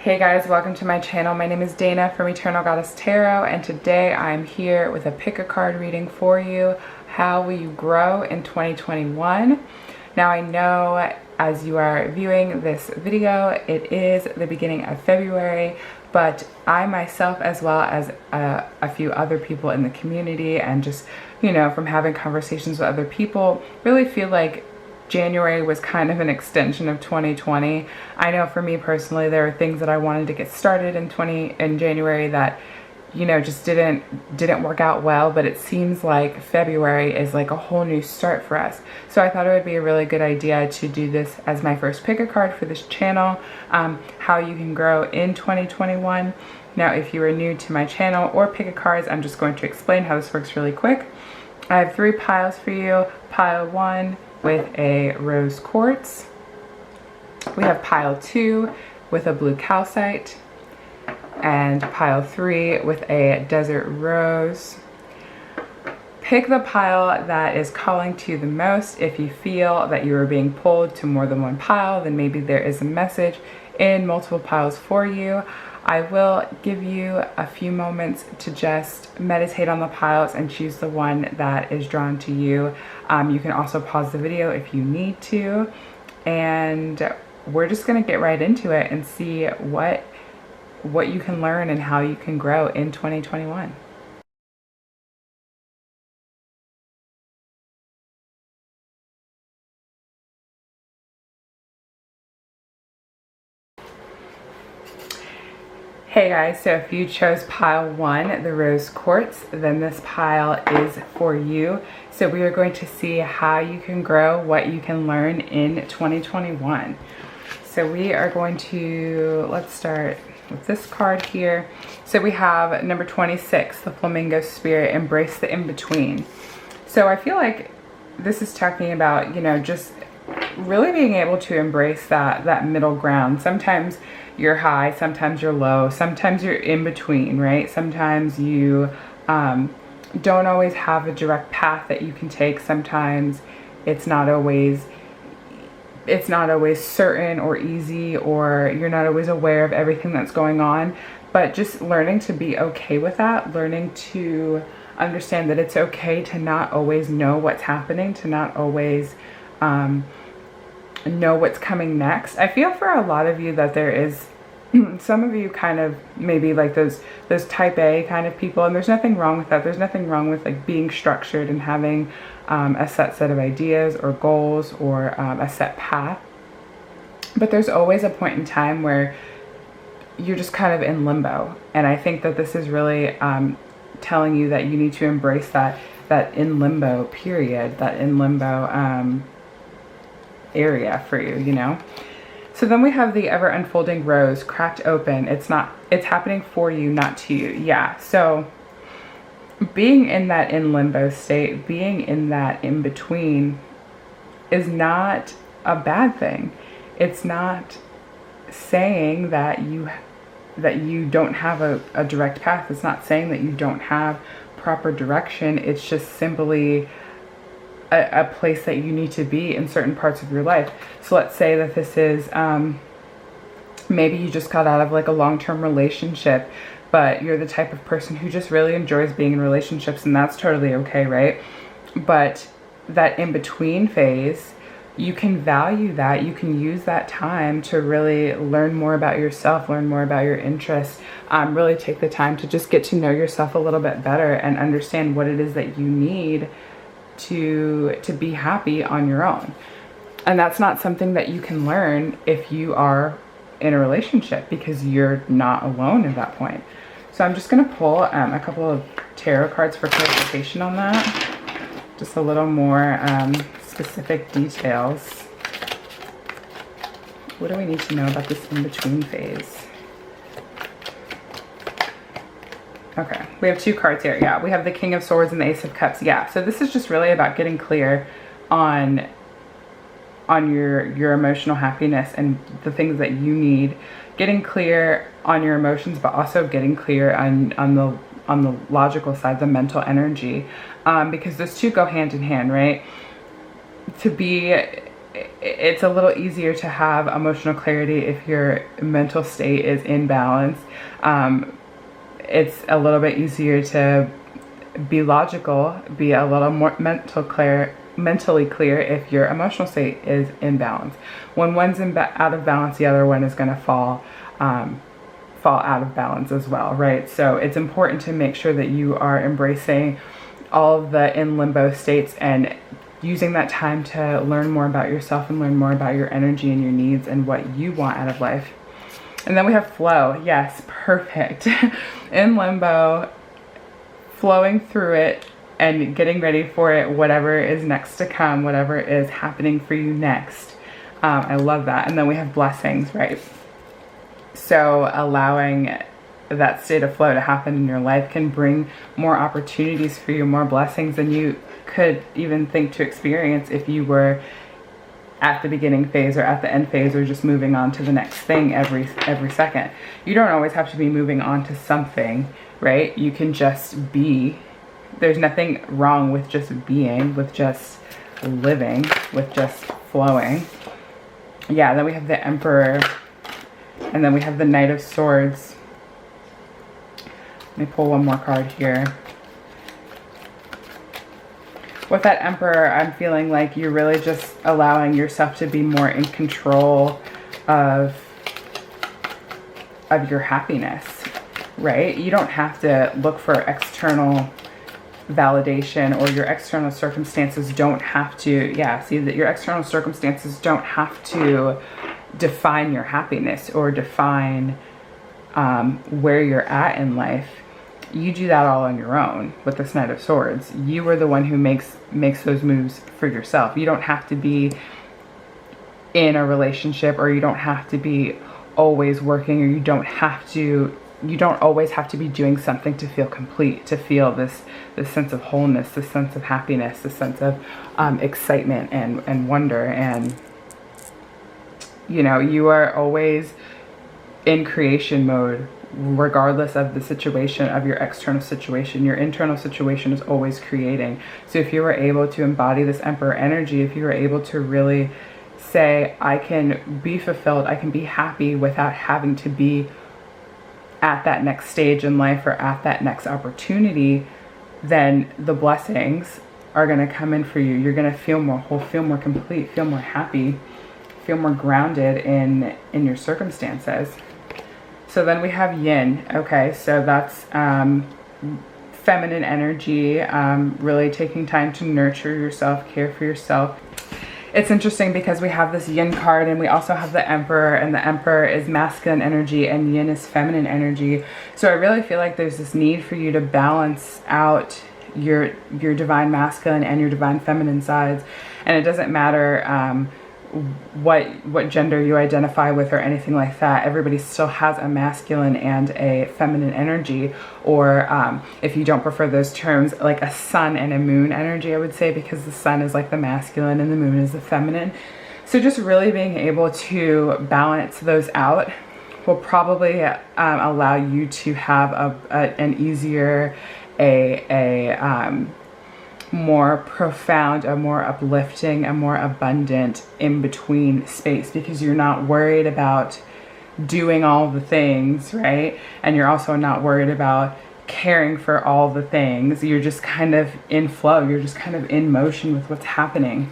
Hey guys, welcome to my channel. My name is Dana from Eternal Goddess Tarot, and today I'm here with a pick a card reading for you. How will you grow in 2021? Now I know as you are viewing this video, it is the beginning of February, but I myself, as well as a few other people in the community and just, you know, from having conversations with other people, really feel like January was kind of an extension of 2020. I know for me personally, there are things that I wanted to get started in January that, you know, just didn't work out well, but it seems like February is like a whole new start for us. So I thought it would be a really good idea to do this as my first pick a card for this channel, how you can grow in 2021. Now, if you are new to my channel or pick a cards, I'm just going to explain how this works really quick. I have 3 piles for you. Pile 1 with a rose quartz. We have pile 2 with a blue calcite, and pile 3 with a desert rose. Pick the pile that is calling to you the most. If you feel that you are being pulled to more than one pile, then maybe there is a message in multiple piles for you. I will give you a few moments to just meditate on the piles and choose the one that is drawn to you. You can also pause the video if you need to, and we're just going to get right into it and see what you can learn and how you can grow in 2021. Hey guys, so if you chose pile 1, the rose quartz, then this pile is for you. So we are going to see how you can grow, what you can learn in 2021. So we are going to, let's start with this card here. So we have number 26, the flamingo spirit, embrace the in-between. So I feel like this is talking about, you know, just really being able to embrace that middle ground. Sometimes you're high, sometimes you're low, sometimes you're in between, right? Sometimes you don't always have a direct path that you can take. Sometimes it's not always certain or easy, or you're not always aware of everything that's going on. But just learning to be okay with that, learning to understand that it's okay to not always know what's happening, to not always know what's coming next. I feel for a lot of you that there is some of you kind of maybe like those type A kind of people, and there's nothing wrong with that. There's nothing wrong with like being structured and having a set of ideas or goals or a set path. But there's always a point in time where you're just kind of in limbo, and I think that this is really telling you that you need to embrace that in limbo period, that in limbo area for you, you know. So then we have the ever unfolding rose, cracked open. It's happening for you, not to you. Yeah. So being in that in limbo state, being in that in between is not a bad thing. It's not saying that you don't have a direct path. It's not saying that you don't have proper direction. It's just simply a place that you need to be in certain parts of your life. So let's say that this is maybe you just got out of like a long-term relationship, but you're the type of person who just really enjoys being in relationships, and that's totally okay, right? But that in-between phase, you can value that. You can use that time to really learn more about yourself, learn more about your interests, really take the time to just get to know yourself a little bit better and understand what it is that you need to be happy on your own. And that's not something that you can learn if you are in a relationship, because you're not alone at that point. So I'm just going to pull a couple of tarot cards for clarification on that. Just a little more specific details. What do we need to know about this in-between phase? Okay, we have 2 cards here. Yeah, we have the King of Swords and the Ace of Cups. Yeah, so this is just really about getting clear on your emotional happiness and the things that you need. Getting clear on your emotions, but also getting clear on the logical side, the mental energy, because those two go hand in hand, right? To be it's a little easier to have emotional clarity if your mental state is in balance. It's a little bit easier to be logical, be a little more mentally clear if your emotional state is in balance. When one's out of balance, the other one is going to fall out of balance as well, right? So it's important to make sure that you are embracing all of the in limbo states and using that time to learn more about yourself and learn more about your energy and your needs and what you want out of life. And then we have flow. Yes, perfect. In limbo, flowing through it and getting ready for it, whatever is next to come, whatever is happening for you next. I love that. And then we have blessings, right? So allowing that state of flow to happen in your life can bring more opportunities for you, more blessings than you could even think to experience if you were at the beginning phase or at the end phase or just moving on to the next thing every second. You don't always have to be moving on to something, right? You can just be. There's nothing wrong with just being, with just living, with just flowing. Yeah, then we have the Emperor, and then we have the Knight of Swords. Let me pull one more card here. With that Emperor, I'm feeling like you're really just allowing yourself to be more in control of your happiness, right? You don't have to look for external validation, or your external circumstances don't have to, see that your external circumstances don't have to define your happiness or define where you're at in life. You do that all on your own with this Knight of Swords. You are the one who makes those moves for yourself. You don't have to be in a relationship, or you don't have to be always working, or you don't always have to be doing something to feel complete, to feel this sense of wholeness, this sense of happiness, this sense of excitement and wonder. And you are always in creation mode, regardless of the situation, of your external situation. Your internal situation is always creating. So if you were able to embody this Emperor energy, if you were able to really say, I can be fulfilled, I can be happy without having to be at that next stage in life or at that next opportunity, then the blessings are going to come in for you. You're going to feel more whole, feel more complete, feel more happy, feel more grounded in your circumstances. So then we have Yin. Okay, so that's feminine energy, really taking time to nurture yourself, care for yourself. It's interesting because we have this Yin card, and we also have the Emperor, and the Emperor is masculine energy and Yin is feminine energy. So I really feel like there's this need for you to balance out your divine masculine and your divine feminine sides. And it doesn't matter what gender you identify with or anything like that. Everybody still has a masculine and a feminine energy, or if you don't prefer those terms, like a sun and a moon energy, I would say, because the sun is like the masculine and the moon is the feminine. So just really being able to balance those out will probably allow you to have an easier, more profound, a more uplifting, a more abundant in-between space, because you're not worried about doing all the things, right? And you're also not worried about caring for all the things. You're just kind of in flow. You're just kind of in motion with what's happening.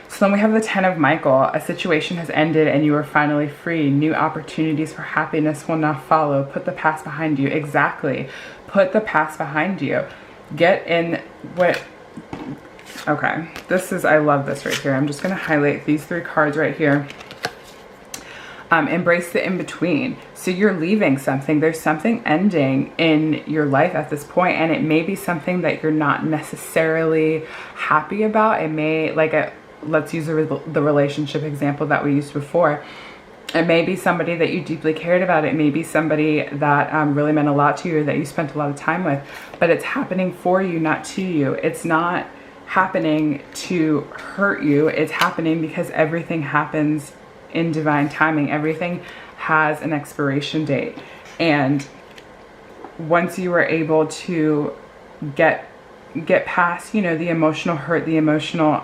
So then we have the Ten of Michael. A situation has ended and you are finally free. New opportunities for happiness will now follow. Put the past behind you. Exactly. Put the past behind you. Get in what, okay, I love this right here. I'm just going to highlight these three cards right here. Embrace the in-between. So you're leaving something. There's something ending in your life at this point, and it may be something that you're not necessarily happy about. It may, let's use the relationship example that we used before. It may be somebody that you deeply cared about. It may be somebody that really meant a lot to you, or that you spent a lot of time with, but it's happening for you, not to you. It's not happening to hurt you. It's happening because everything happens in divine timing. Everything has an expiration date. And once you are able to get past, the emotional hurt, the emotional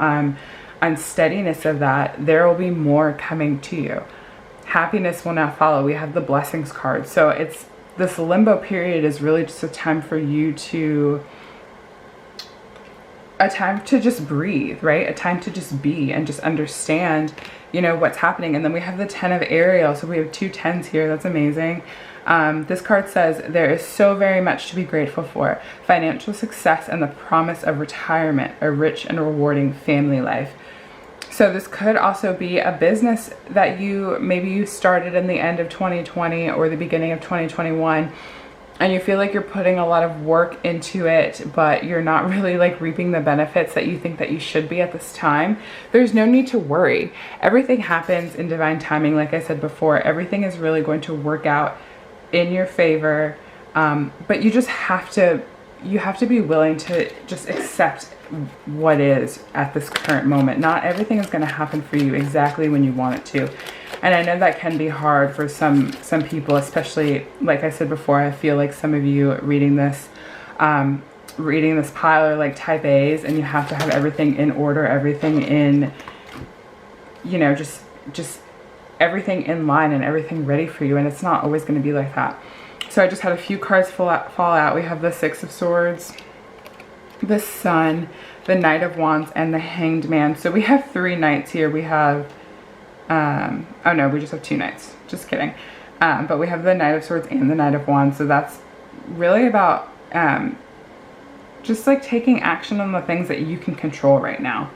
unsteadiness of that, there will be more coming to you. Happiness will now follow. We have the blessings card. So it's this limbo period is really just a time for you to, a time to just breathe, right? A time to just be and just understand, you know, what's happening. And then we have the 10 of Ariel. So we have 2 10s here. That's amazing. This card says there is so very much to be grateful for. Financial success and the promise of retirement, a rich and rewarding family life. So this could also be a business that maybe you started in the end of 2020 or the beginning of 2021, and you feel like you're putting a lot of work into it, but you're not really like reaping the benefits that you think that you should be at this time. There's no need to worry. Everything happens in divine timing. Like I said before, everything is really going to work out in your favor. But you just have to be willing to just accept what is at this current moment. Not everything is going to happen for you exactly when you want it to. And I know that can be hard for some people, especially, like I said before, I feel like some of you reading this pile are like type A's, and you have to have everything in order, everything in, you know, just everything in line and everything ready for you. And it's not always going to be like that. So I just had a few cards fall out. We have the 6 of Swords, the Sun, the Knight of Wands, and the Hanged Man. So we have 3 knights here. We have, oh no, we just have 2 knights. Just kidding. But we have the Knight of Swords and the Knight of Wands. So that's really about just like taking action on the things that you can control right now.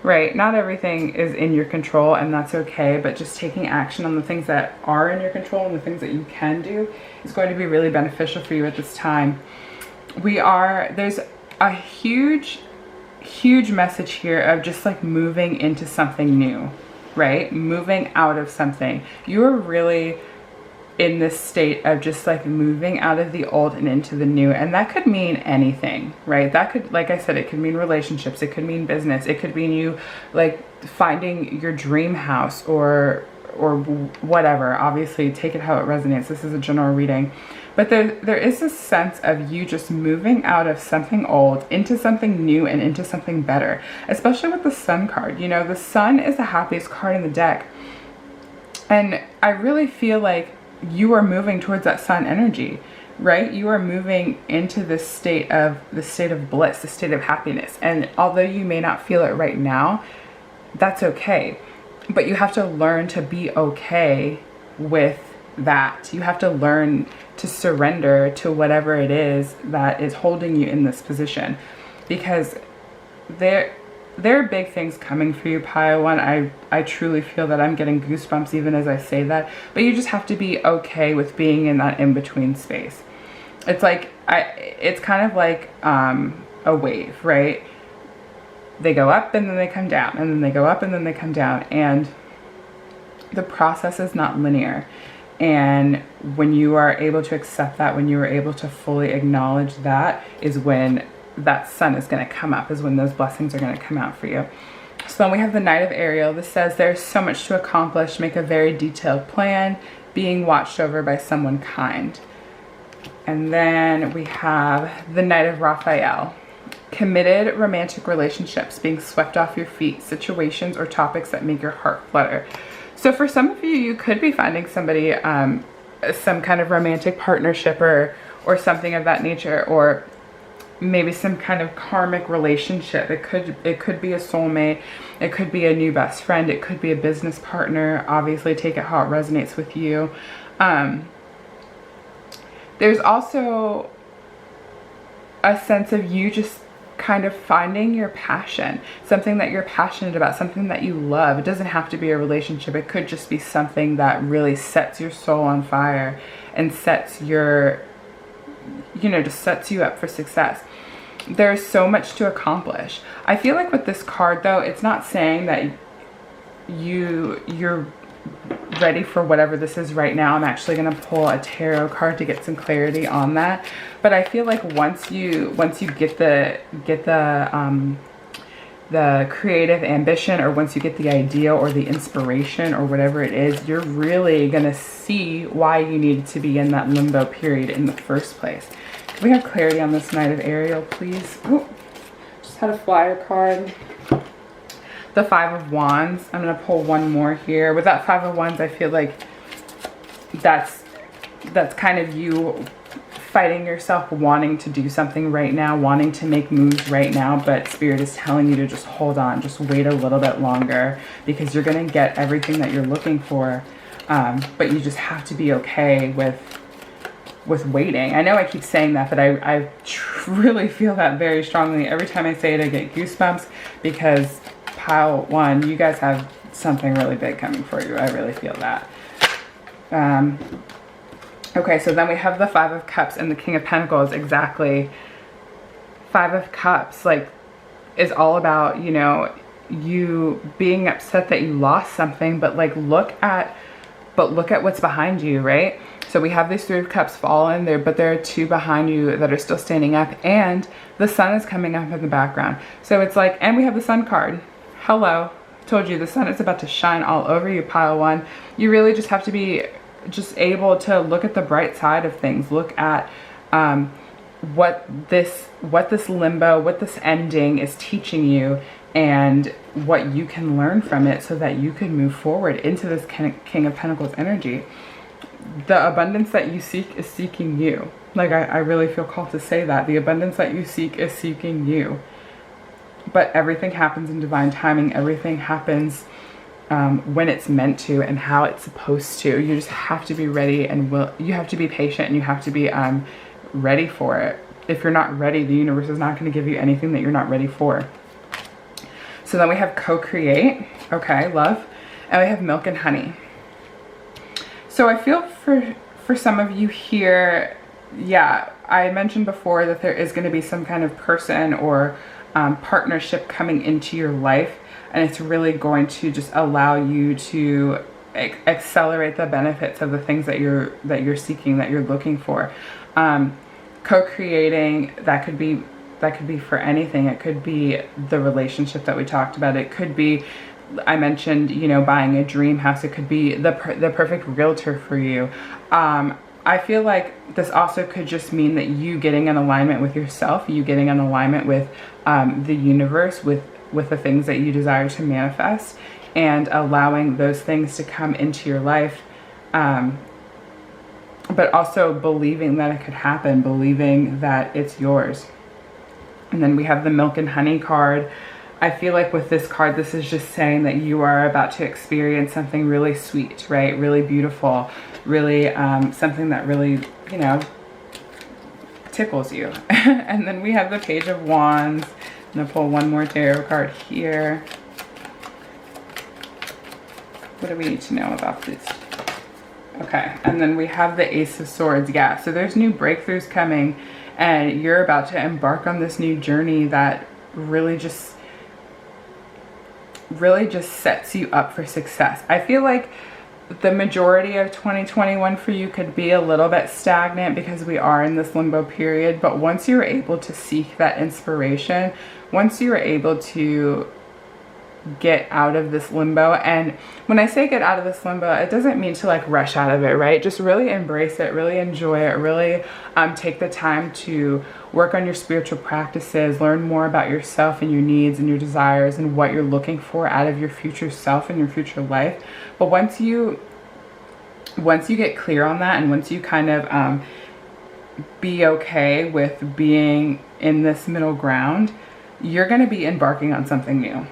Right? Not everything is in your control, and that's okay, but just taking action on the things that are in your control and the things that you can do is going to be really beneficial for you at this time. There's a huge message here of just like moving into something new, right? Moving out of something. You're really in this state of just like moving out of the old and into the new. And that could mean anything, right? That could, like I said, it could mean relationships. It could mean business. It could mean you like finding your dream house or whatever. Obviously, take it how it resonates. This is a general reading. But there is a sense of you just moving out of something old into something new and into something better, especially with the Sun card. You know, the Sun is the happiest card in the deck. And I really feel like you are moving towards that Sun energy, right? You are moving into this state of bliss, the state of happiness. And although you may not feel it right now, that's okay. But you have to learn to be okay with that. You have to learn to surrender to whatever it is that is holding you in this position, because there are big things coming for you, Pile 1. I truly feel that I'm getting goosebumps even as I say that, but you just have to be okay with being in that in-between space. It's like, it's kind of like a wave, right? They go up and then they come down, and then they go up and then they come down, and the process is not linear. And when you are able to accept that, when you are able to fully acknowledge that, is when that Sun is going to come up, is when those blessings are going to come out for you. So then we have the Knight of Ariel. This says there's so much to accomplish. Make a very detailed plan, being watched over by someone kind. And then we have the Knight of Raphael. Committed romantic relationships, being swept off your feet, situations or topics that make your heart flutter. So for some of you, you could be finding somebody, some kind of romantic partnership or something of that nature, or maybe some kind of karmic relationship. It could be a soulmate. It could be a new best friend. It could be a business partner. Obviously, take it how it resonates with you. There's also a sense of you just kind of finding your passion, something that you're passionate about, something that you love. It doesn't have to be a relationship. It could just be something that really sets your soul on fire and sets your, just sets you up for success. There's so much to accomplish. I feel like with this card though, it's not saying that you're ready for whatever this is right now. I'm actually going to pull a tarot card to get some clarity on that. But I feel like once you get the creative ambition, or once you get the idea or the inspiration or whatever it is, you're really going to see why you needed to be in that limbo period in the first place. Can we have clarity on this Knight of Ariel, please? Ooh, just had a flyer card. the Five of Wands. I'm going to pull one more here. With that Five of Wands, I feel like that's kind of you fighting yourself, wanting to do something right now, wanting to make moves right now, but Spirit is telling you to just hold on, just wait a little bit longer, because you're going to get everything that you're looking for, but you just have to be okay with waiting. I know I keep saying that, but I really feel that very strongly. Every time I say it, I get goosebumps, because pile one, you guys have something really big coming for you. I really feel that. Okay, so then we have the Five of Cups and the King of Pentacles. Exactly. Five of Cups, like, is all about, you know, you being upset that you lost something, but like, look at what's behind you, right? So we have these Three of Cups fallen there, but there are two behind you that are still standing up, and the sun is coming up in the background. So it's like, and we have the Sun card. Hello. Told you, the sun is about to shine all over you, pile one. You really just have to be just able to look at the bright side of things. Look at what this limbo, what this ending is teaching you, and what you can learn from it, so that you can move forward into this King of Pentacles energy. The abundance that you seek is seeking you. Like, I really feel called to say that. The abundance that you seek is seeking you. But everything happens in divine timing. Everything happens when it's meant to and how it's supposed to. You just have to be ready, and you have to be patient, and you have to be ready for it. If you're not ready, the universe is not going to give you anything that you're not ready for. So then we have co-create. Okay, love. And we have milk and honey. So I feel for some of you here, yeah, I mentioned before that there is going to be some kind of person or partnership coming into your life, and it's really going to just allow you to accelerate the benefits of the things that you're seeking, that you're looking for. Co-creating, that could be for anything. It could be the relationship that we talked about. It could be, I mentioned, you know, buying a dream house. It could be the perfect realtor for you. I feel like this also could just mean that you getting in alignment with yourself, you getting in alignment with the universe, with the things that you desire to manifest, and allowing those things to come into your life, but also believing that it could happen, believing that it's yours. And then we have the milk and honey card. I feel like with this card, this is just saying that you are about to experience something really sweet, right? Really beautiful, really something that really, you know, tickles you. And then we have the Page of Wands. I'm going to pull one more tarot card here. What do we need to know about this? Okay, and then we have the Ace of Swords. Yeah, so there's new breakthroughs coming, and you're about to embark on this new journey that really just sets you up for success. I feel like the majority of 2021 for you could be a little bit stagnant because we are in this limbo period, but once you're able to seek that inspiration, once you're able to get out of this limbo, and when I say get out of this limbo, it doesn't mean to like rush out of it, right? Just really embrace it, really enjoy it, really take the time to work on your spiritual practices, learn more about yourself and your needs and your desires and what you're looking for out of your future self and your future life. But once you get clear on that, and once you kind of be okay with being in this middle ground, you're going to be embarking on something new.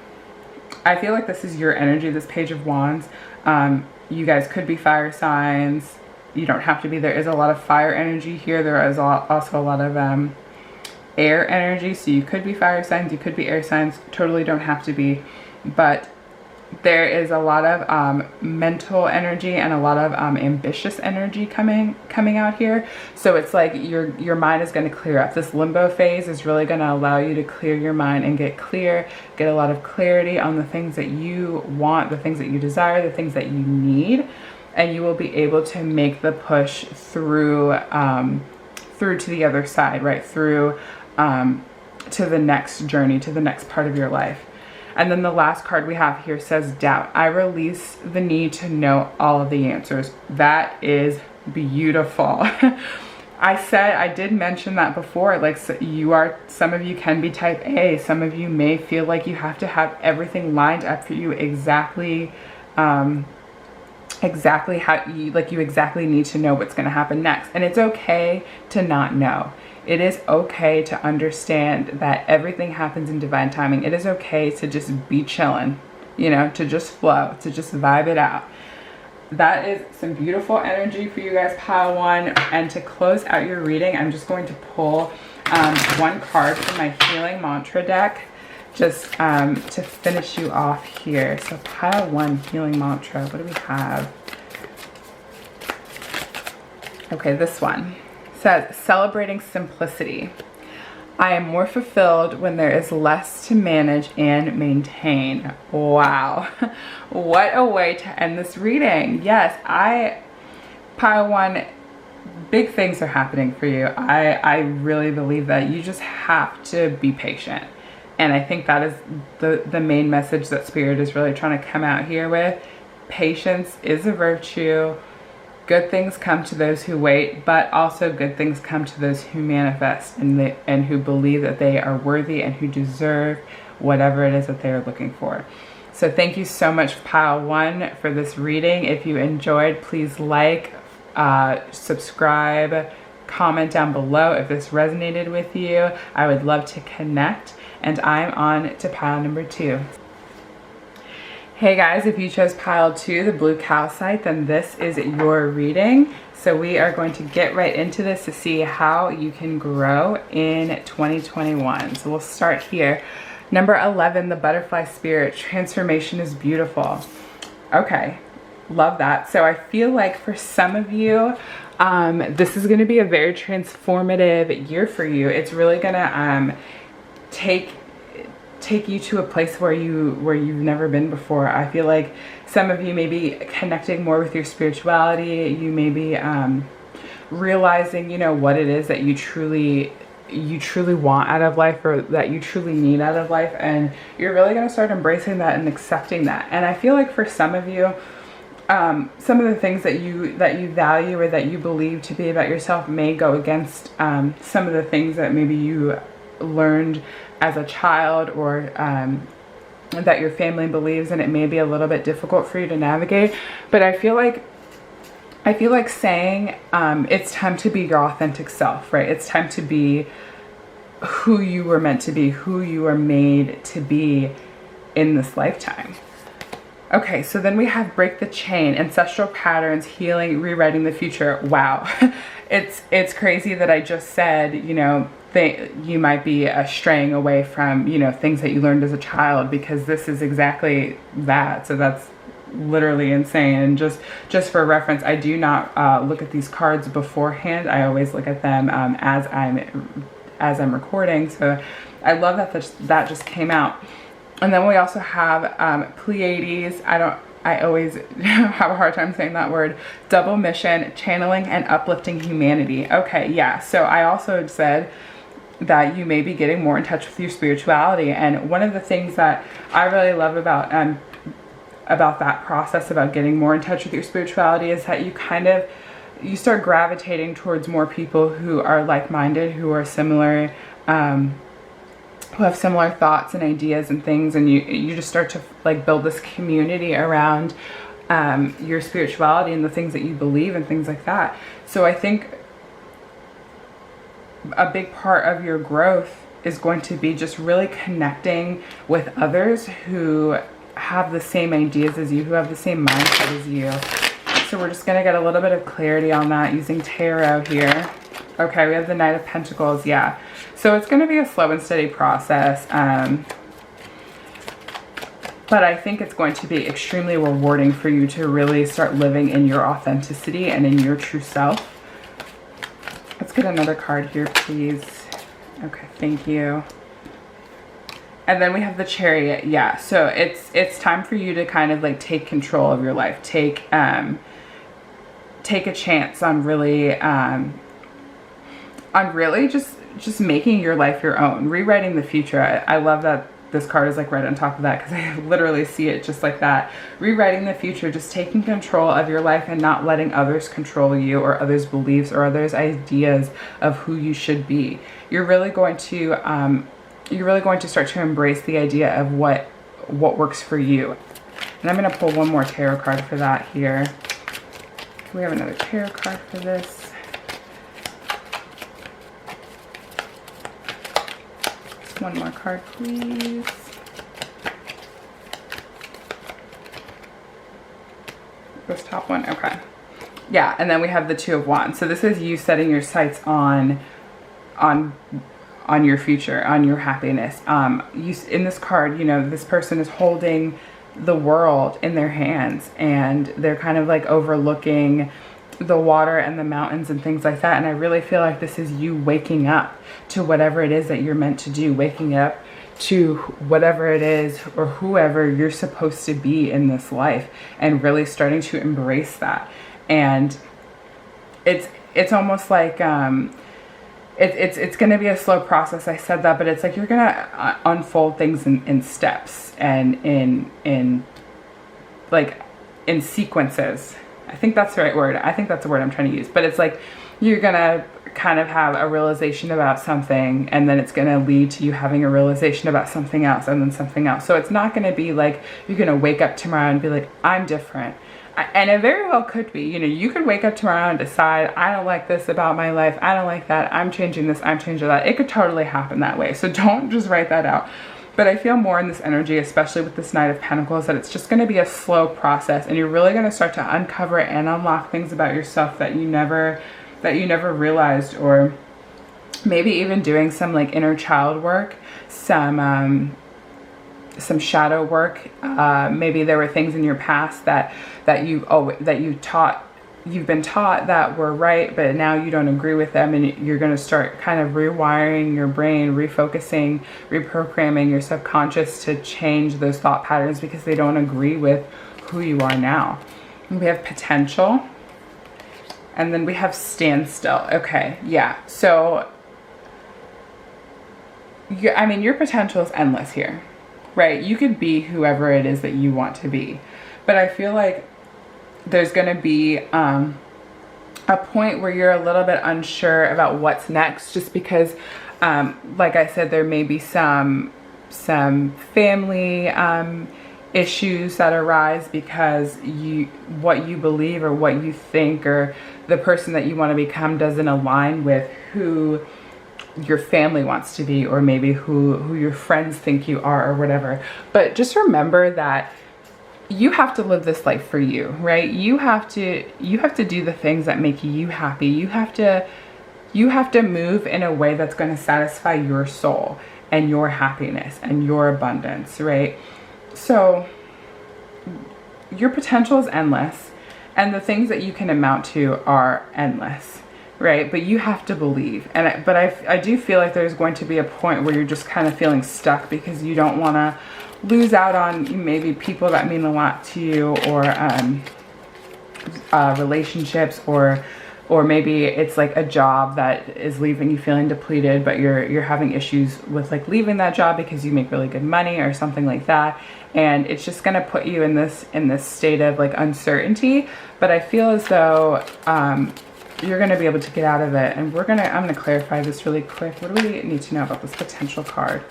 I feel like this is your energy, this Page of Wands. You guys could be fire signs. You don't have to be. There is a lot of fire energy here. There is also a lot of air energy. So you could be fire signs. You could be air signs. Totally don't have to be. But there is a lot of mental energy and a lot of ambitious energy coming out here. So it's like your mind is going to clear up. This limbo phase is really going to allow you to clear your mind and get clear, get a lot of clarity on the things that you want, the things that you desire, the things that you need, and you will be able to make the push through to the other side, right? Through to the next journey, to the next part of your life. And then the last card we have here says doubt. I release the need to know all of the answers. That is beautiful. I did mention that before, like, so some of you can be type A, some of you may feel like you have to have everything lined up for you exactly how you exactly need to know what's going to happen next. And it's okay to not know. It is okay to understand that everything happens in divine timing. It is okay to just be chilling, you know, to just flow, to just vibe it out. That is some beautiful energy for you guys, pile 1. And to close out your reading, I'm just going to pull one card from my healing mantra deck, just to finish you off here. So pile 1, healing mantra. What do we have? Okay, this one says, celebrating simplicity. I am more fulfilled when there is less to manage and maintain. Wow. What a way to end this reading. Yes, pile 1, big things are happening for you. I really believe that you just have to be patient. And I think that is the main message that Spirit is really trying to come out here with. Patience is a virtue. Good things come to those who wait, but also good things come to those who manifest and who believe that they are worthy and who deserve whatever it is that they are looking for. So thank you so much, pile 1, for this reading. If you enjoyed, please like, subscribe, comment down below if this resonated with you. I would love to connect. And I'm on to pile number 2. Hey guys, if you chose pile 2, the blue calcite, then this is your reading. So we are going to get right into this to see how you can grow in 2021. So we'll start here. Number 11, the butterfly spirit. Transformation is beautiful. Okay, love that. So I feel like for some of you, this is going to be a very transformative year for you. It's really going to take you to a place where you've never been before. I feel like some of you may be connecting more with your spirituality. You may be realizing, you know, what it is that you truly want out of life, or that you truly need out of life, and you're really going to start embracing that and accepting that. And I feel like for some of you, some of the things that you value or that you believe to be about yourself may go against some of the things that maybe you learned as a child, or that your family believes, and it may be a little bit difficult for you to navigate. But I feel like saying it's time to be your authentic self, right? It's time to be who you were meant to be, who you are made to be in this lifetime. Okay, so then we have break the chain, ancestral patterns, healing, rewriting the future. Wow. It's crazy that I just said, you know, you might be straying away from, you know, things that you learned as a child, because this is exactly that. So that's literally insane. And just for reference, I do not look at these cards beforehand. I always look at them as I'm recording. So I love that just came out. And then we also have Pleiades. I always have a hard time saying that word. Double mission, channeling and uplifting humanity. Okay, yeah. So I also said that you may be getting more in touch with your spirituality. And one of the things that I really love about that process, about getting more in touch with your spirituality, is that you start gravitating towards more people who are like-minded, who are similar, who have similar thoughts and ideas and things, and you just start to like build this community around your spirituality and the things that you believe and things like that. So I think a big part of your growth is going to be just really connecting with others who have the same ideas as you, who have the same mindset as you. So we're just going to get a little bit of clarity on that using tarot here. Okay, we have the Knight of Pentacles. Yeah, so it's going to be a slow and steady process, but I think it's going to be extremely rewarding for you to really start living in your authenticity and in your true self. Let's get another card here, please. Okay, thank you. And then we have the Chariot. Yeah, so it's time for you to kind of like take control of your life. Take a chance on really just making your life your own, rewriting the future. I love that this card is like right on top of that because I literally see it just like that. Rewriting the future, just taking control of your life and not letting others control you, or others' beliefs, or others' ideas of who you should be. You're really going to start to embrace the idea of what works for you. And I'm going to pull one more tarot card for that here. We have another tarot card for this. One more card, please. This top one, okay. Yeah, and then we have the Two of Wands. So this is you setting your sights on your future, on your happiness. In this card, you know, this person is holding the world in their hands, and they're kind of like overlooking the water and the mountains and things like that. And I really feel like this is you waking up to whatever it is that you're meant to do, waking up to whatever it is or whoever you're supposed to be in this life, and really starting to embrace that. And it's almost like it's going to be a slow process. I said that, but it's like you're going to unfold things in steps and in sequences. I think that's the right word. I think that's the word I'm trying to use. But it's like you're going to kind of have a realization about something, and then it's going to lead to you having a realization about something else, and then something else. So it's not going to be like you're going to wake up tomorrow and be like, I'm different. And it very well could be. You know, you could wake up tomorrow and decide, I don't like this about my life. I don't like that. I'm changing this. I'm changing that. It could totally happen that way. So don't just write that out. But I feel more in this energy, especially with this Knight of Pentacles, that it's just going to be a slow process, and you're really going to start to uncover and unlock things about yourself that you never realized, or maybe even doing some like inner child work, some shadow work. Maybe there were things in your past that you've been taught that were right, but now you don't agree with them, and you're going to start kind of rewiring your brain, refocusing, reprogramming your subconscious to change those thought patterns because they don't agree with who you are now. We have potential, and then we have standstill. Okay, yeah. So, I mean, your potential is endless here, right? You could be whoever it is that you want to be, but I feel like there's going to be a point where you're a little bit unsure about what's next, just because, like I said, there may be some family issues that arise because what you believe or what you think or the person that you want to become doesn't align with who your family wants to be, or maybe who your friends think you are, or whatever. But just remember that you have to live this life for you, right? You have to do the things that make you happy. You have to move in a way that's going to satisfy your soul and your happiness and your abundance, right? So your potential is endless, and the things that you can amount to are endless, right? But you have to believe. But I do feel like there's going to be a point where you're just kind of feeling stuck because you don't want to lose out on maybe people that mean a lot to you, or relationships, or maybe it's like a job that is leaving you feeling depleted, but you're having issues with like leaving that job because you make really good money or something like that, and it's just going to put you in this state of like uncertainty. But I feel as though you're going to be able to get out of it, and I'm going to clarify this really quick. What do we need to know about this potential card?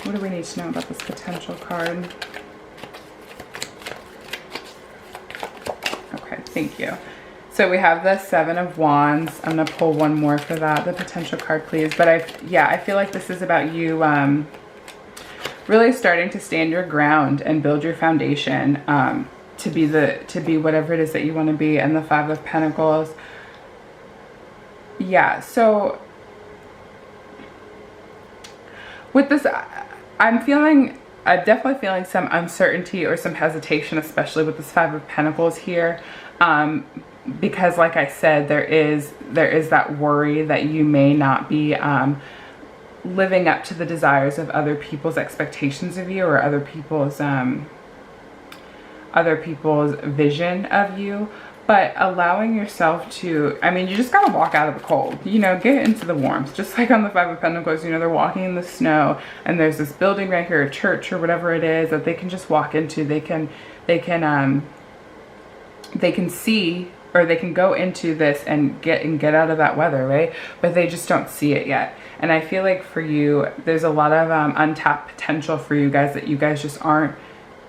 What do we need to know about this potential card? Okay, thank you. So we have the Seven of Wands. I'm going to pull one more for that, the potential card, please. But I feel like this is about you really starting to stand your ground and build your foundation to be whatever it is that you want to be. And the Five of Pentacles. Yeah, so with this, I'm definitely feeling some uncertainty or some hesitation, especially with this Five of Pentacles here, because like I said, there is that worry that you may not be living up to the desires of other people's expectations of you, or other people's vision of you. but allowing yourself to, I mean, you just gotta walk out of the cold, you know, get into the warmth. Just like on the Five of Pentacles, you know, they're walking in the snow and there's this building right here, a church or whatever it is that they can just walk into. They can see, or they can go into this and get out of that weather, right? But they just don't see it yet. And I feel like for you, there's a lot of untapped potential for you guys that you guys just aren't,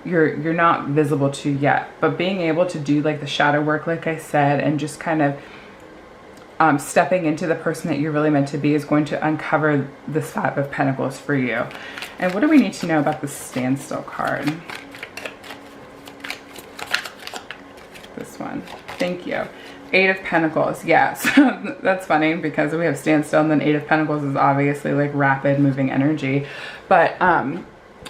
you're not visible to yet. But being able to do like the shadow work, like I said, and just kind of stepping into the person that you're really meant to be is going to uncover this Five of Pentacles for you. And what do we need to know about the standstill card? This one. Thank you. Eight of Pentacles. Yes. That's funny because we have standstill and then Eight of Pentacles is obviously like rapid moving energy. But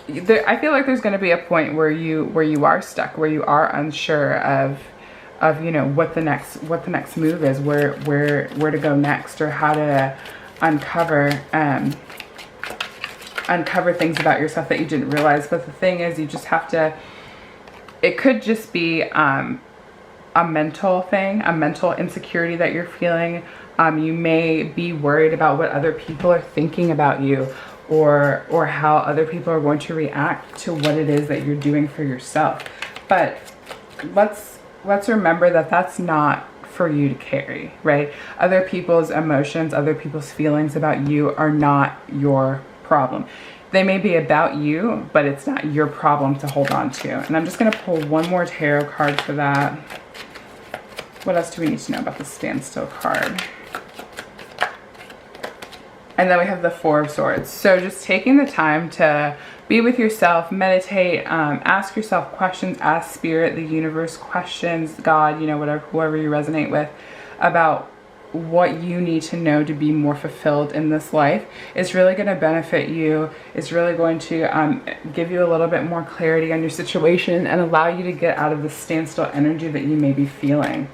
I feel like there's going to be a point where you are stuck, where you are unsure of you know what the next move is, where to go next, or how to uncover things about yourself that you didn't realize. But the thing is, you just have to, it could just be a mental thing, a mental insecurity that you're feeling. You may be worried about what other people are thinking about you, or how other people are going to react to what it is that you're doing for yourself. But let's remember that that's not for you to carry, right? Other people's emotions, other people's feelings about you are not your problem. They may be about you, but it's not your problem to hold on to. And I'm just going to pull one more tarot card for that. What else do we need to know about the standstill card? And then we have the Four of Swords. So just taking the time to be with yourself, meditate, ask yourself questions, ask Spirit, the universe questions, God, you know, whoever you resonate with, about what you need to know to be more fulfilled in this life. It's really going to benefit you. It's really going to give you a little bit more clarity on your situation and allow you to get out of the standstill energy that you may be feeling.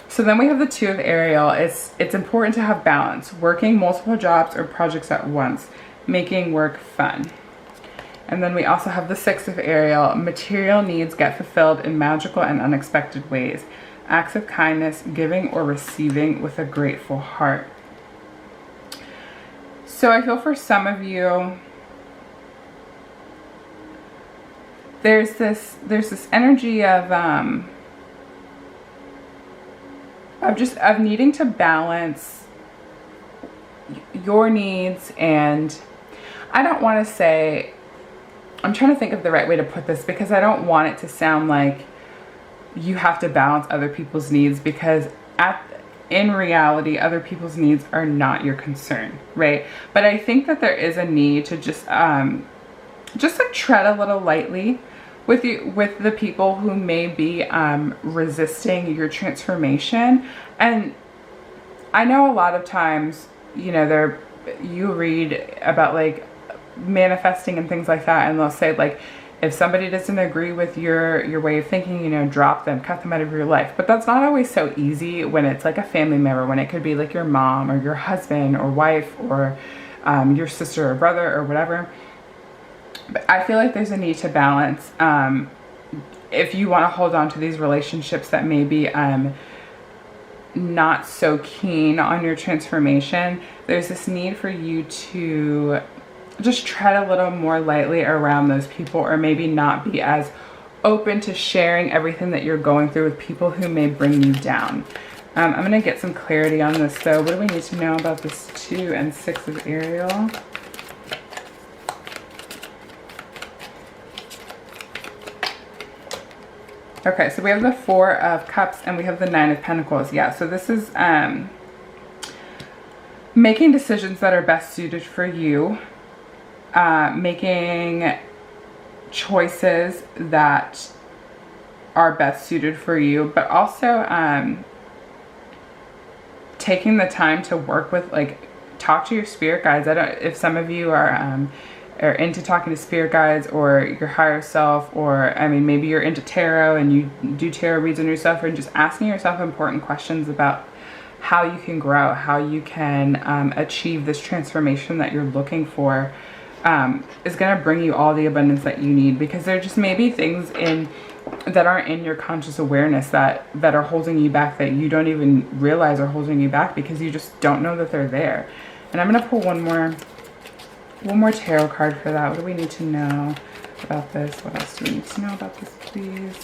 So then we have the Two of Ariel. It's important to have balance, working multiple jobs or projects at once, making work fun. And then we also have the Six of Ariel. Material needs get fulfilled in magical and unexpected ways. Acts of kindness, giving or receiving with a grateful heart. So I feel for some of you, there's this energy of needing to balance your needs, and I don't want to say, I'm trying to think of the right way to put this, because I don't want it to sound like you have to balance other people's needs, because in reality, other people's needs are not your concern, right? But I think that there is a need to just like tread a little lightly with the people who may be resisting your transformation. And I know a lot of times, you know, you read about like manifesting and things like that, and they'll say like, if somebody doesn't agree with your way of thinking, you know, drop them, cut them out of your life. But that's not always so easy when it's like a family member, when it could be like your mom or your husband or wife or your sister or brother or whatever. But I feel like there's a need to balance. If you want to hold on to these relationships that may be not so keen on your transformation, there's this need for you to just tread a little more lightly around those people, or maybe not be as open to sharing everything that you're going through with people who may bring you down. I'm going to get some clarity on this though. What do we need to know about this Two and Six of Ariel? Okay, so we have the Four of Cups and we have the Nine of Pentacles. Yeah, so this is making decisions that are best suited for you. Making choices that are best suited for you, but also taking the time to work with, like, talk to your spirit guides. If some of you are into talking to spirit guides or your higher self, or I mean maybe you're into tarot and you do tarot reads on yourself, or just asking yourself important questions about how you can grow, how you can achieve this transformation that you're looking for. Is going to bring you all the abundance that you need, because there just may be things in that aren't in your conscious awareness, that are holding you back, that you don't even realize are holding you back because you just don't know that they're there. And I'm going to pull one more tarot card for that. What do we need to know about this? What else do we need to know about this, please?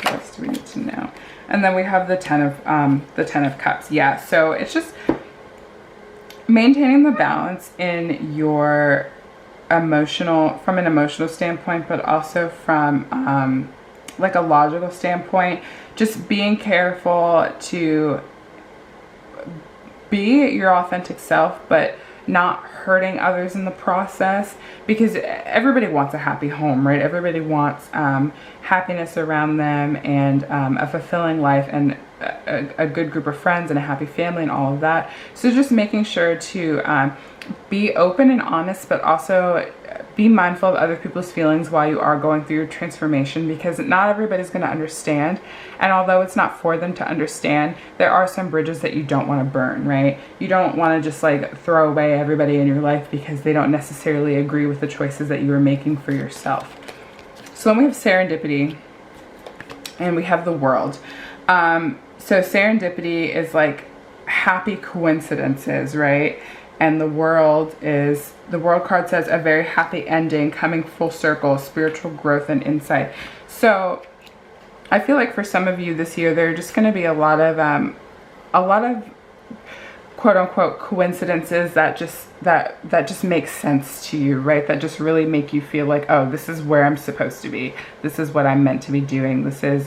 What else do we need to know? And then we have the Ten of Cups. Yeah, so it's just maintaining the balance in your from an emotional standpoint, but also from like a logical standpoint. Just being careful to be your authentic self, but not hurting others in the process, because everybody wants a happy home, right? Everybody wants happiness around them, and a fulfilling life, and a good group of friends, and a happy family, and all of that. So just making sure to be open and honest, but also be mindful of other people's feelings while you are going through your transformation, because not everybody's going to understand. And although it's not for them to understand, there are some bridges that you don't want to burn, right? You don't want to just like throw away everybody in your life because they don't necessarily agree with the choices that you are making for yourself. So then we have serendipity, and we have the world. So serendipity is like happy coincidences, right? And the world card says a very happy ending, coming full circle, spiritual growth and insight. So I feel like for some of you this year, there are just going to be a lot of quote unquote coincidences that just make sense to you, right? That just really make you feel like, oh, this is where I'm supposed to be. This is what I'm meant to be doing. This is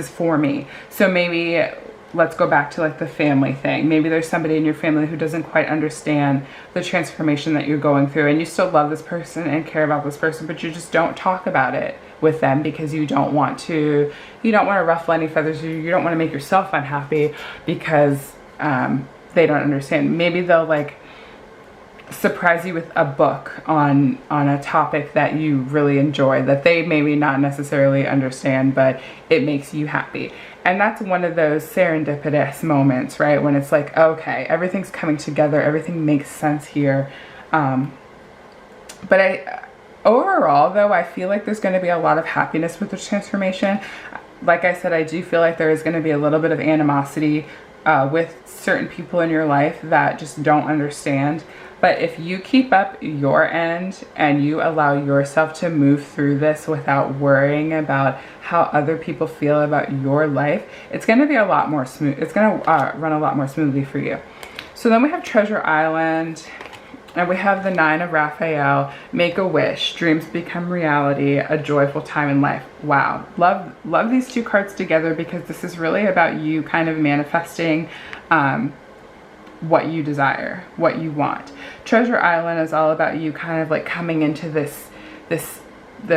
for me. So maybe let's go back to like the family thing. Maybe there's somebody in your family who doesn't quite understand the transformation that you're going through, and you still love this person and care about this person, but you just don't talk about it with them because you don't want to ruffle any feathers. You don't want to make yourself unhappy because they don't understand. Maybe they'll like surprise you with a book on a topic that you really enjoy, that they maybe not necessarily understand, but it makes you happy. And that's one of those serendipitous moments, right? When it's like, okay, everything's coming together, everything makes sense here. But overall, though, I feel like there's going to be a lot of happiness with this transformation. Like I said, I do feel like there is going to be a little bit of animosity with certain people in your life that just don't understand. But if you keep up your end and you allow yourself to move through this without worrying about how other people feel about your life, it's going to be a lot more smooth. It's going to run a lot more smoothly for you. So then we have Treasure Island, and we have the Nine of Raphael, Make a Wish, Dreams Become Reality, A Joyful Time in Life. Wow. Love these two cards together, because this is really about you kind of manifesting what you desire, what you want. Treasure Island is all about you kind of like coming into this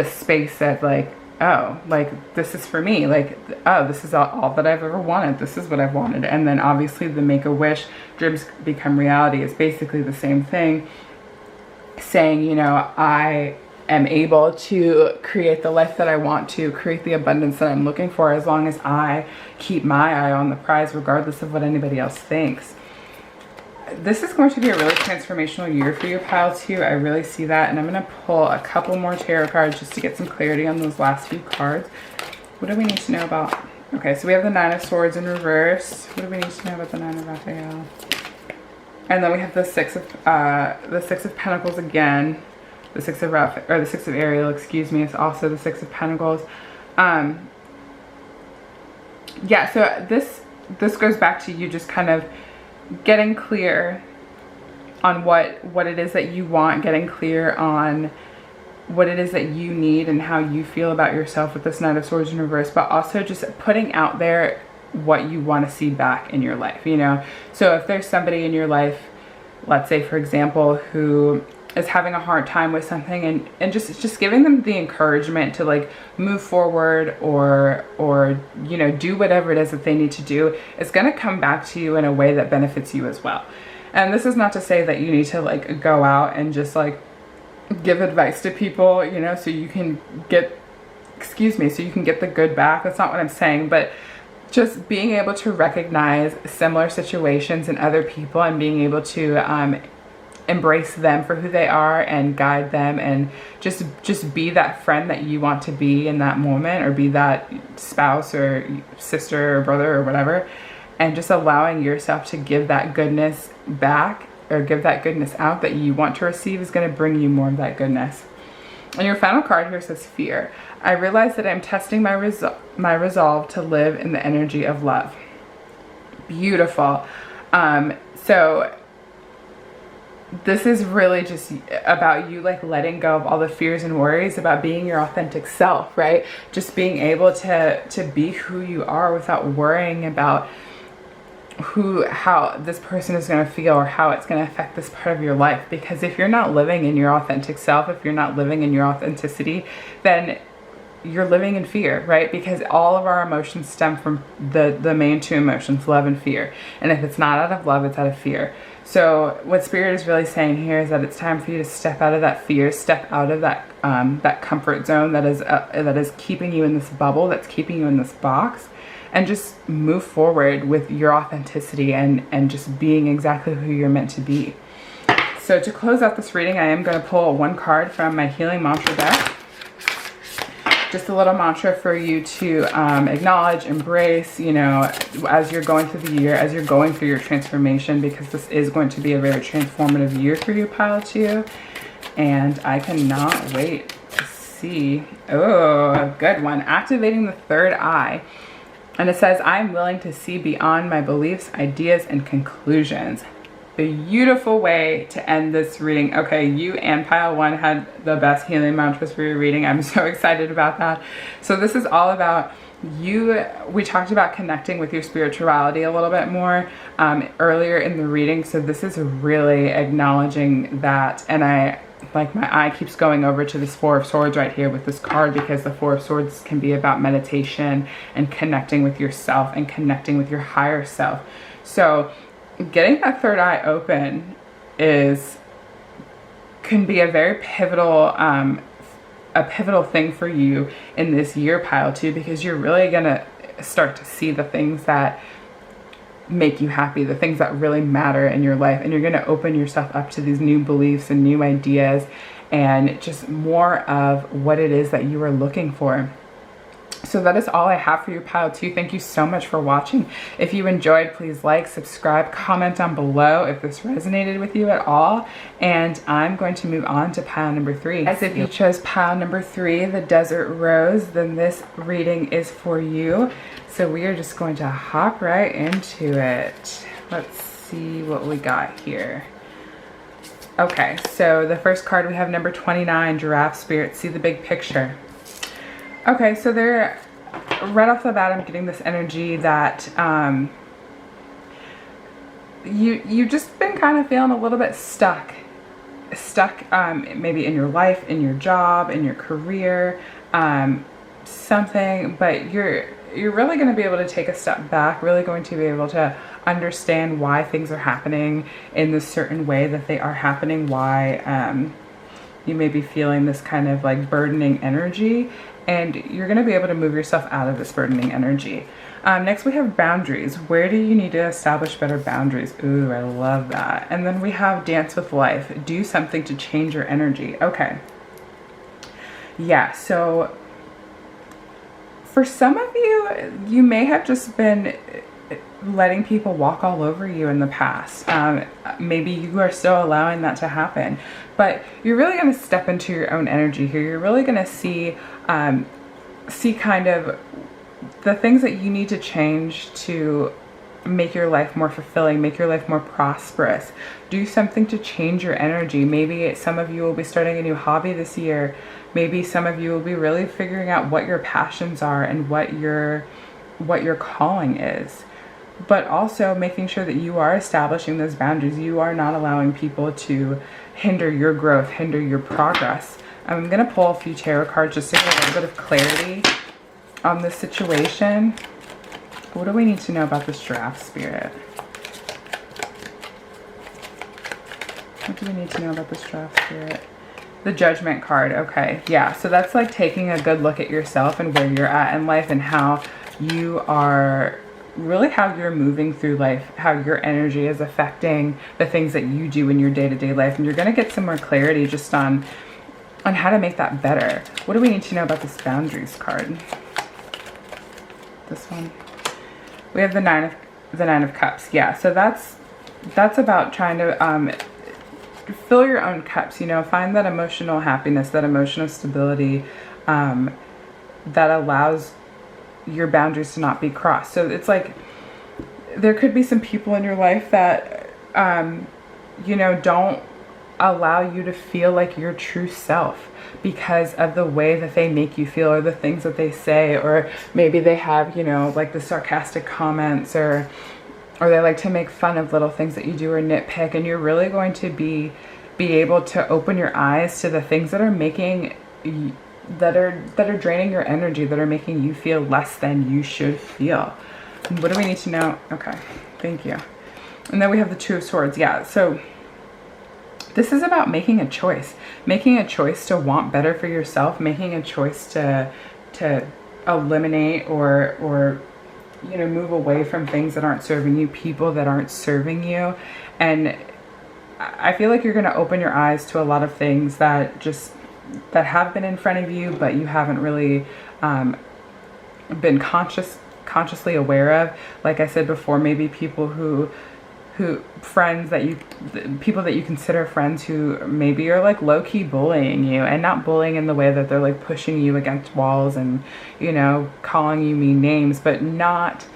space that like, oh, like this is for me, like, oh, this is all that I've ever wanted, this is what I've wanted. And then obviously the Make a Wish, Dreams Become Reality is basically the same thing, saying, you know, I am able to create the life that I want to, create the abundance that I'm looking for, as long as I keep my eye on the prize, regardless of what anybody else thinks. This is going to be a really transformational year for you, pile 2. I really see that. And I'm going to pull a couple more tarot cards just to get some clarity on those last few cards. What do we need to know about? Okay, so we have the Nine of Swords in reverse. What do we need to know about the Nine of Raphael? And then we have the Six of Pentacles again. The Six of Ariel, excuse me, is also the Six of Pentacles. Yeah, so this goes back to you just kind of getting clear on what it is that you want, getting clear on what it is that you need and how you feel about yourself with this Knight of Swords in reverse, but also just putting out there what you want to see back in your life, you know? So if there's somebody in your life, let's say for example, who is having a hard time with something, and just giving them the encouragement to like move forward, or you know, do whatever it is that they need to do, it's going to come back to you in a way that benefits you as well. And this is not to say that you need to like go out and just like give advice to people, you know, so you can get the good back. That's not what I'm saying, but just being able to recognize similar situations in other people, and being able to embrace them for who they are and guide them, and just be that friend that you want to be in that moment, or be that spouse or sister or brother or whatever, and just allowing yourself to give that goodness back, or give that goodness out that you want to receive, is going to bring you more of that goodness. And your final card here says fear. I realize that I'm testing my resolve to live in the energy of love. Beautiful. So this is really just about you like letting go of all the fears and worries, about being your authentic self, right? Just being able to be who you are without worrying about how this person is going to feel, or how it's going to affect this part of your life. Because if you're not living in your authentic self, if you're not living in your authenticity, then you're living in fear, right? Because all of our emotions stem from the main two emotions, love and fear. And if it's not out of love, it's out of fear. So what Spirit is really saying here is that it's time for you to step out of that fear, step out of that that comfort zone that is keeping you in this bubble, that's keeping you in this box, and just move forward with your authenticity and just being exactly who you're meant to be. So to close out this reading, I am going to pull one card from my Healing Mantra deck. Just a little mantra for you to acknowledge, embrace, you know, as you're going through the year, as you're going through your transformation, because this is going to be a very transformative year for you, Pile 2. And I cannot wait to see. Oh, a good one. Activating the third eye. And it says, I'm willing to see beyond my beliefs, ideas, and conclusions. Beautiful way to end this reading. Okay, you and Pile 1 had the best healing mantras for your reading. I'm so excited about that. So this is all about you. We talked about connecting with your spirituality a little bit more earlier in the reading. So this is really acknowledging that. And my eye keeps going over to this Four of Swords right here with this card, because the Four of Swords can be about meditation and connecting with yourself and connecting with your higher self. So getting that third eye open can be a very pivotal thing for you in this year, Pile 2, because you're really gonna start to see the things that make you happy, the things that really matter in your life, and you're gonna open yourself up to these new beliefs and new ideas, and just more of what it is that you are looking for. So that is all I have for you, Pile 2. Thank you so much for watching. If you enjoyed, please like, subscribe, comment down below if this resonated with you at all. And I'm going to move on to pile number 3. As if you chose pile number 3, the Desert Rose, then this reading is for you. So we are just going to hop right into it. Let's see what we got here. Okay, so the first card we have number 29, Giraffe Spirit, see the big picture. Okay, so there, right off the bat, I'm getting this energy that you've just been kind of feeling a little bit stuck, maybe in your life, in your job, in your career, something. But you're really going to be able to take a step back, really going to be able to understand why things are happening in this certain way that they are happening, why you may be feeling this kind of like burdening energy. And you're going to be able to move yourself out of this burdening energy. Next we have boundaries. Where do you need to establish better boundaries? Ooh, I love that. And then we have dance with life. Do something to change your energy. Okay. Yeah, so for some of you, you may have just been letting people walk all over you in the past. Maybe you are still allowing that to happen, but you're really going to step into your own energy here. You're really going to see kind of the things that you need to change to make your life more fulfilling, make your life more prosperous. Do something to change your energy. Maybe some of you will be starting a new hobby this year. Maybe some of you will be really figuring out what your passions are and what your calling is. But also making sure that you are establishing those boundaries. You are not allowing people to hinder your growth, hinder your progress. I'm going to pull a few tarot cards just to get a little bit of clarity on this situation. What do we need to know about this Giraffe Spirit? What do we need to know about this Giraffe Spirit? The Judgment card. Okay, yeah, so that's like taking a good look at yourself and where you're at in life and how you are really how you're moving through life, how your energy is affecting the things that you do in your day-to-day life. And you're going to get some more clarity just on how to make that better. What do we need to know about this boundaries card? This one. We have the nine of cups. Yeah, so that's about trying to fill your own cups, you know, find that emotional happiness, that emotional stability that allows your boundaries to not be crossed. So it's like there could be some people in your life that you know, don't allow you to feel like your true self because of the way that they make you feel, or the things that they say, or maybe they have, you know, like the sarcastic comments, or they like to make fun of little things that you do or nitpick. And you're really going to be able to open your eyes to the things that are making that are draining your energy, that are making you feel less than you should feel. What do we need to know? Okay, thank you. And then we have the Two of Swords. Yeah, so this is about making a choice to want better for yourself, making a choice to eliminate or you know, move away from things that aren't serving you, people that aren't serving you. And I feel like you're going to open your eyes to a lot of things that have been in front of you, but you haven't really been consciously aware of. Like I said before, maybe people people that you consider friends who maybe are like low-key bullying you, and not bullying in the way that they're like pushing you against walls and, you know, calling you mean names, but not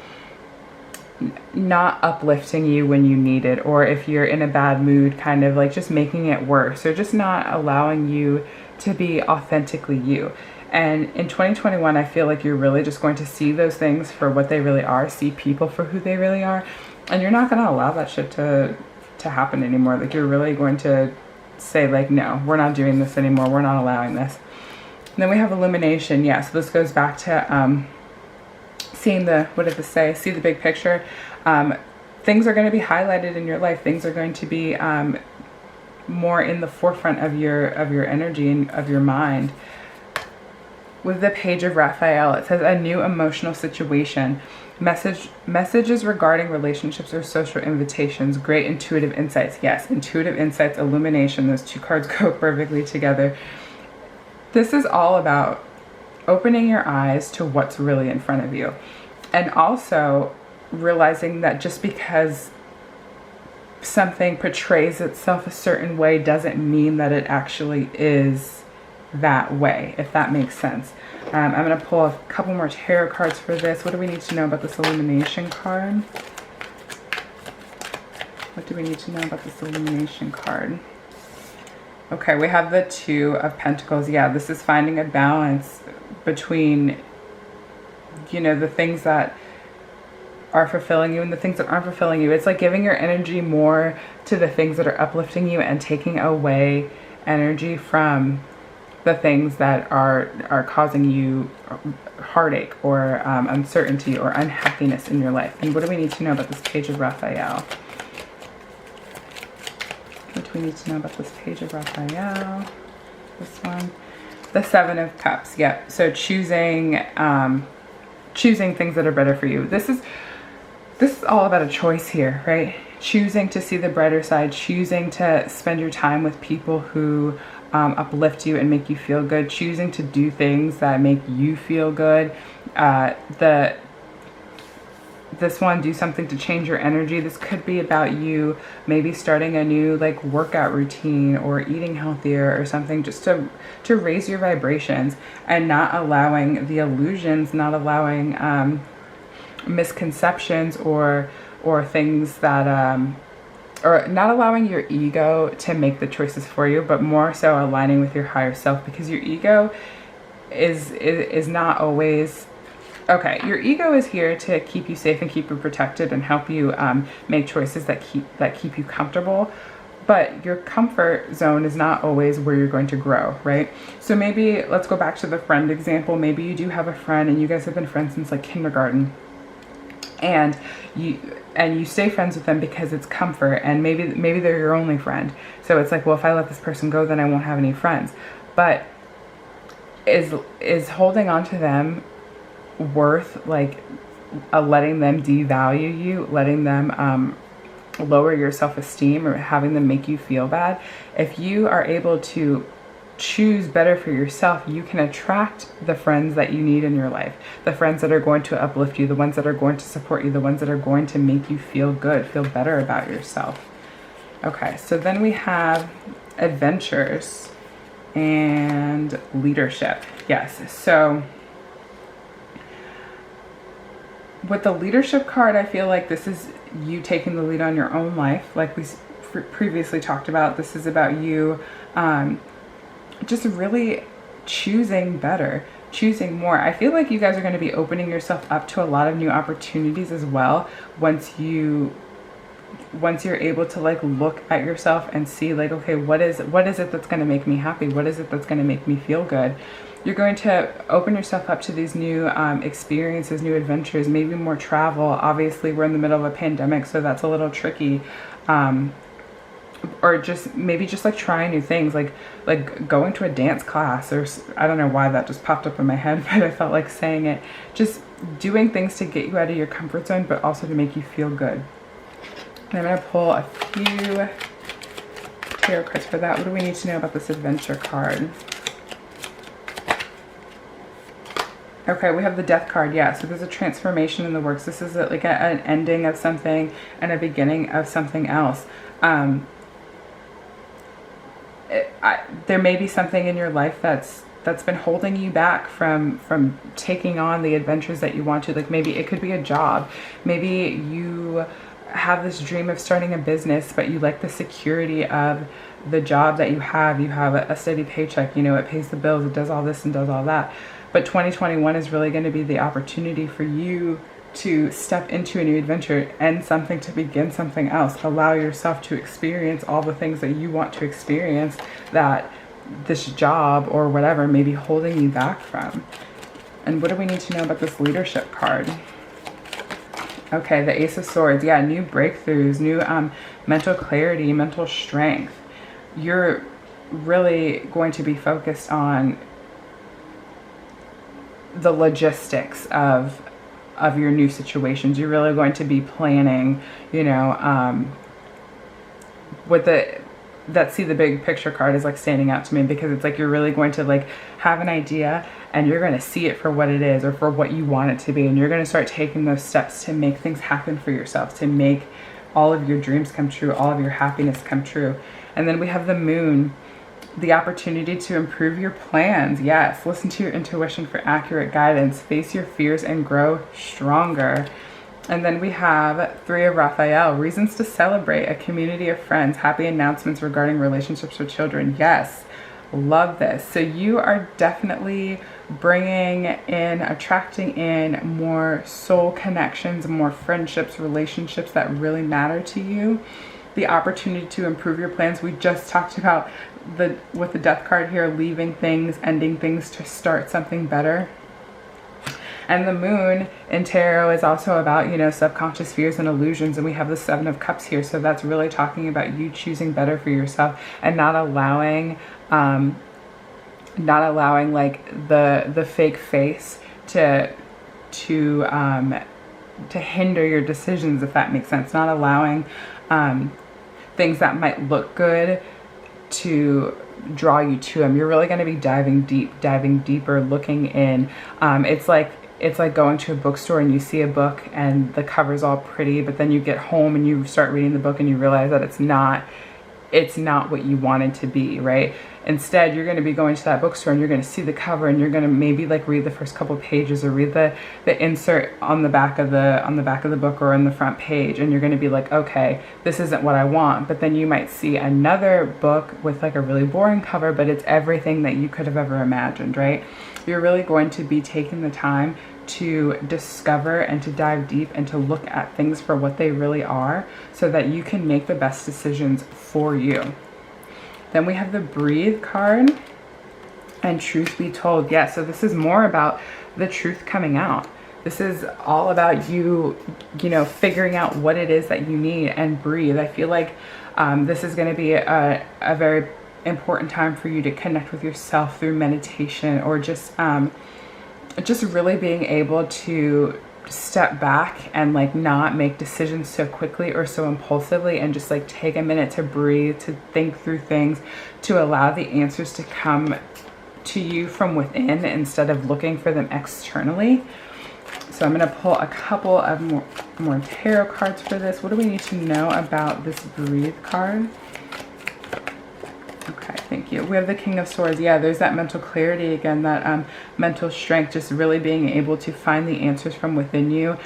uplifting you when you need it, or if you're in a bad mood, kind of like just making it worse, or just not allowing you to be authentically you. And in 2021, I feel like you're really just going to see those things for what they really are, see people for who they really are, and you're not going to allow that shit to happen anymore. Like, you're really going to say, like, no, we're not doing this anymore. We're not allowing this. And then we have illumination. Yeah, so this goes back to seeing the, what did this say? See the big picture. Things are going to be highlighted in your life. Things are going to be more in the forefront of your energy and of your mind. With the Page of Raphael, it says a new emotional situation. Messages regarding relationships or social invitations. Great intuitive insights. Yes, intuitive insights, illumination. Those two cards go perfectly together. This is all about opening your eyes to what's really in front of you. And also realizing that just because something portrays itself a certain way doesn't mean that it actually is that way, if that makes sense. I'm going to pull a couple more tarot cards for this. What do we need to know about this illumination card? What do we need to know about this illumination card? Okay, we have the Two of Pentacles. Yeah, this is finding a balance between, you know, the things that are fulfilling you and the things that aren't fulfilling you. It's like giving your energy more to the things that are uplifting you and taking away energy from the things that are causing you heartache or uncertainty or unhappiness in your life. And what do we need to know about this Page of Raphael? What do we need to know about this Page of Raphael? This one. The Seven of Cups. Yep. So choosing things that are better for you. This is all about a choice here, right? Choosing to see the brighter side, choosing to spend your time with people who uplift you and make you feel good, choosing to do things that make you feel good. This one, do something to change your energy. This could be about you maybe starting a new like workout routine or eating healthier or something, just to raise your vibrations, and not allowing the illusions, not allowing misconceptions or things that or not allowing your ego to make the choices for you, but more so aligning with your higher self, because your ego is not always okay. Your ego is here to keep you safe and keep you protected and help you make choices that keep you comfortable. But your comfort zone is not always where you're going to grow, right? So maybe let's go back to the friend example. Maybe you do have a friend and you guys have been friends since like kindergarten, and you stay friends with them because it's comfort, and maybe they're your only friend. So it's like, well, if I let this person go, then I won't have any friends. But is holding on to them worth like letting them devalue you, letting them lower your self-esteem, or having them make you feel bad. If you are able to choose better for yourself, you can attract the friends that you need in your life, the friends that are going to uplift you, the ones that are going to support you, the ones that are going to make you feel good, feel better about yourself. Okay, so then we have adventures and leadership. Yes, so with the leadership card, I feel like this is you taking the lead on your own life. Like we previously talked about, this is about you just really choosing better, choosing more. I feel like you guys are going to be opening yourself up to a lot of new opportunities as well once you're able to like look at yourself and see like, okay, what is it that's going to make me happy? What is it that's going to make me feel good? You're going to open yourself up to these new experiences, new adventures, maybe more travel. Obviously, we're in the middle of a pandemic, so that's a little tricky. Or just maybe just like trying new things, like going to a dance class, or I don't know why that just popped up in my head, but I felt like saying it. Just doing things to get you out of your comfort zone, but also to make you feel good. And I'm going to pull a few tarot cards for that. What do we need to know about this adventure card? Okay, we have the Death card. Yeah, so there's a transformation in the works. This is like an ending of something and a beginning of something else. There may be something in your life that's been holding you back from taking on the adventures that you want to. Like maybe it could be a job. Maybe you have this dream of starting a business, but you like the security of the job that you have. You have a steady paycheck, you know, it pays the bills, it does all this and does all that. But 2021 is really going to be the opportunity for you to step into a new adventure, end something to begin something else. Allow yourself to experience all the things that you want to experience that this job or whatever may be holding you back from. And what do we need to know about this leadership card? Okay, the Ace of Swords. Yeah, new breakthroughs, new mental clarity, mental strength. You're really going to be focused on the logistics of your new situations. You're really going to be planning, you know, with the big picture card is like standing out to me, because it's like you're really going to like have an idea and you're going to see it for what it is or for what you want it to be, and you're going to start taking those steps to make things happen for yourself, to make all of your dreams come true, all of your happiness come true. And then we have the Moon, the opportunity to improve your plans. Yes, listen to your intuition for accurate guidance, face your fears and grow stronger. And then we have Three of Raphael, reasons to celebrate, a community of friends, happy announcements regarding relationships with children. Yes, love this. So you are definitely bringing in, attracting in more soul connections, more friendships, relationships that really matter to you. The opportunity to improve your plans. We just talked about with the Death card here, leaving things, ending things to start something better. And the Moon in tarot is also about, you know, subconscious fears and illusions. And we have the Seven of Cups here. So that's really talking about you choosing better for yourself and not allowing like the fake face to hinder your decisions, if that makes sense. Not allowing things that might look good to draw you to them. You're really going to be diving deeper, looking in. It's like going to a bookstore and you see a book and the cover's all pretty, but then you get home and you start reading the book and you realize that it's not what you wanted to be, right? Instead, you're going to be going to that bookstore and you're going to see the cover and you're going to maybe like read the first couple pages or read the insert on the back of the book or on the front page, and you're going to be like, okay, this isn't what I want. But then you might see another book with like a really boring cover, but it's everything that you could have ever imagined, right? You're really going to be taking the time to discover and to dive deep and to look at things for what they really are, so that you can make the best decisions for you. Then we have the Breathe card and Truth Be Told. Yeah, so this is more about the truth coming out. This is all about you know, figuring out what it is that you need and breathe. I feel like this is going to be a very important time for you to connect with yourself through meditation, or just really being able to step back and like not make decisions so quickly or so impulsively, and just like take a minute to breathe, to think through things, to allow the answers to come to you from within instead of looking for them externally. So I'm going to pull a couple of more tarot cards for this. What do we need to know about this breathe card? Okay, thank you. We have the King of Swords. Yeah, there's that mental clarity again, that mental strength, just really being able to find the answers from within you.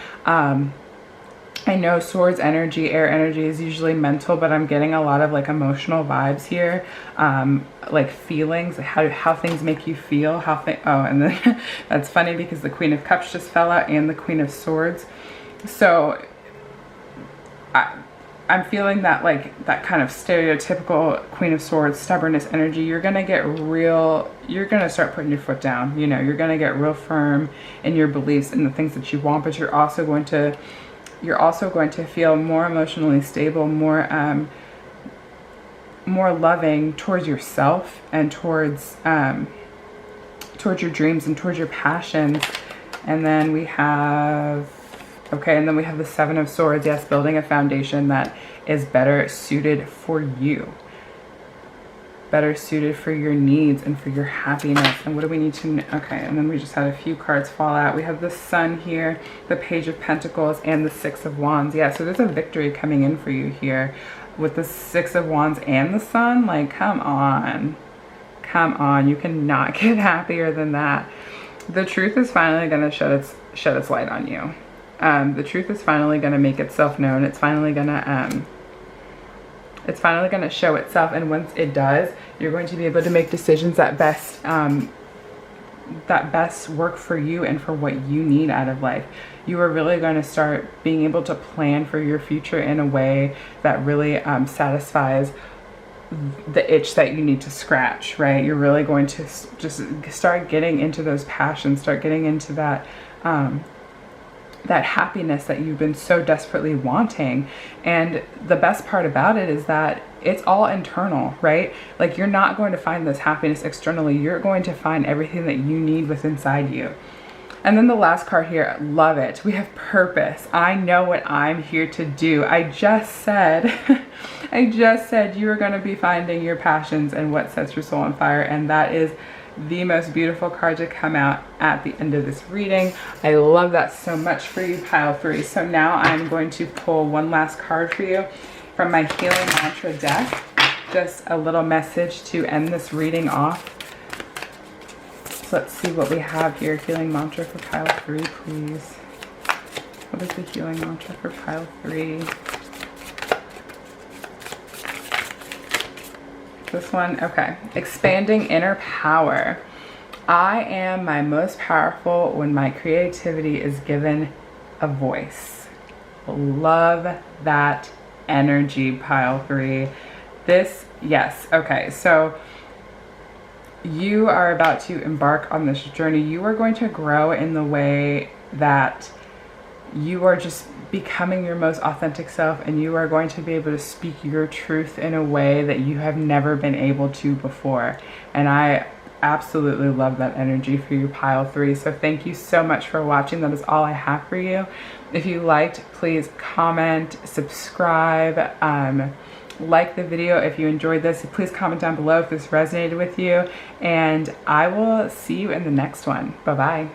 I know swords energy, air energy is usually mental, but I'm getting a lot of like emotional vibes here, like feelings, how things make you feel, oh, and then that's funny because the Queen of Cups just fell out and the Queen of Swords. So I'm feeling that, like that kind of stereotypical Queen of Swords, stubbornness energy. You're going to start putting your foot down, you know, you're going to get real firm in your beliefs and the things that you want, but you're also going to feel more emotionally stable, more loving towards yourself and towards your dreams and towards your passions. And then we have, okay, and then we have the Seven of Swords. Yes, building a foundation that is better suited for you, better suited for your needs and for your happiness. And what do we need to know? Okay, and then we just had a few cards fall out. We have the Sun here, the Page of Pentacles, and the Six of Wands. Yeah, so there's a victory coming in for you here with the Six of Wands and the Sun. Like, come on, you cannot get happier than that. The truth is finally going to shed its light on you. The truth is finally going to make itself known. It's finally going to show itself, and once it does, you're going to be able to make decisions that best work for you and for what you need out of life. You are really going to start being able to plan for your future in a way that really satisfies the itch that you need to scratch, right? You're really going to just start getting into those passions, start getting into that that happiness that you've been so desperately wanting. And the best part about it is that it's all internal, right? Like, you're not going to find this happiness externally. You're going to find everything that you need within inside you. And then the last card here, love it. We have purpose. I know what I'm here to do. I just said you are going to be finding your passions and what sets your soul on fire. And that is the most beautiful card to come out at the end of this reading. I love that so much for you, pile 3. So now I'm going to pull one last card for you from my Healing Mantra deck. Just a little message to end this reading off. So let's see what we have here. Healing Mantra for pile 3, please. What is the Healing Mantra for pile 3? This one, okay. Expanding inner power. I am my most powerful when my creativity is given a voice. Love that energy, pile 3. This, yes, okay. So you are about to embark on this journey. You are going to grow in the way that you are just becoming your most authentic self, and you are going to be able to speak your truth in a way that you have never been able to before. And I absolutely love that energy for you, pile 3. So thank you so much for watching. That is all I have for you. If you liked, please comment, subscribe, like the video. If you enjoyed this, please comment down below if this resonated with you, and I will see you in the next one. Bye bye.